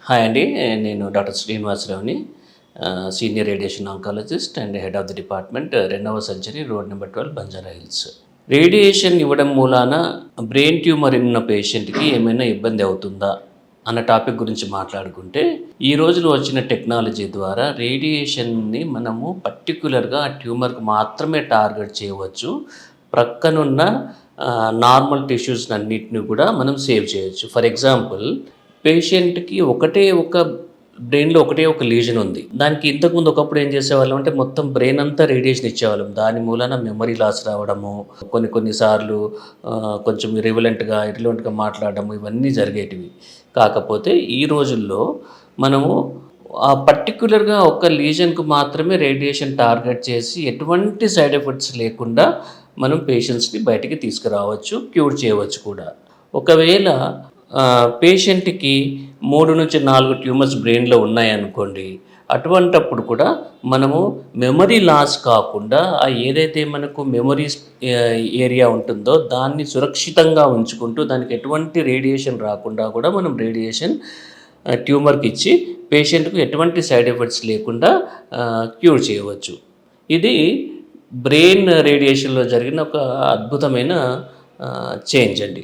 Hi అండి. నేను doctor శ్రీనివాసరావుని. Senior radiation oncologist and head of the department, రెండవ surgery, road number 12, Banjara Hills. Radiation ఇవ్వడం మూలాన బ్రెయిన్ ట్యూమర్ ఉన్న పేషెంట్‌కి ఏమైనా ఇబ్బంది అవుతుందా అన్న టాపిక్ గురించి మాట్లాడుకుంటే, ఈ రోజుల్లో వచ్చిన టెక్నాలజీ ద్వారా రేడియేషన్‌ని మనము పర్టిక్యులర్‌గా ఆ ట్యూమర్‌కి మాత్రమే టార్గెట్ చేయవచ్చు. ప్రక్కనున్న నార్మల్ టిష్యూస్‌నన్నిటిని కూడా మనం సేవ్ చేయొచ్చు. ఫర్ ఎగ్జాంపుల్, పేషెంట్‌కి బ్రెయిన్‌లో ఒకటే ఒక లీజన్ ఉంది. దానికి ఇంతకుముందు ఒకప్పుడు ఏం చేసేవాళ్ళం అంటే మొత్తం బ్రెయిన్ అంతా రేడియేషన్ ఇచ్చేవాళ్ళం. దాని మూలాన మెమరీ లాస్ రావడము, కొన్ని సార్లు కొంచెం ఇర్రెలెవెంట్‌గా మాట్లాడడము, ఇవన్నీ జరిగేటివి. కాకపోతే ఈ రోజుల్లో మనము పర్టిక్యులర్‌గా ఒక లీజన్‌కు మాత్రమే రేడియేషన్ టార్గెట్ చేసి ఎటువంటి సైడ్ ఎఫెక్ట్స్ లేకుండా మనం పేషెంట్స్‌ని బయటికి తీసుకురావచ్చు, క్యూర్ చేయవచ్చు కూడా. ఒకవేళ పేషెంట్‌కి 3-4 ట్యూమర్స్ బ్రెయిన్‌లో ఉన్నాయనుకోండి. అటువంటప్పుడు కూడా మనము మెమరీ లాస్ కాకుండా ఏదైతే మనకు మెమరీస్ ఏరియా ఉంటుందో దాన్ని సురక్షితంగా ఉంచుకుంటూ దానికి ఎటువంటి రేడియేషన్ రాకుండా కూడా మనం రేడియేషన్ ట్యూమర్‌కి ఇచ్చి పేషెంట్‌కు ఎటువంటి సైడ్ ఎఫెక్ట్స్ లేకుండా క్యూర్ చేయవచ్చు. ఇది బ్రెయిన్ రేడియేషన్‌లో జరిగిన ఒక అద్భుతమైన చేంజ్ అండి.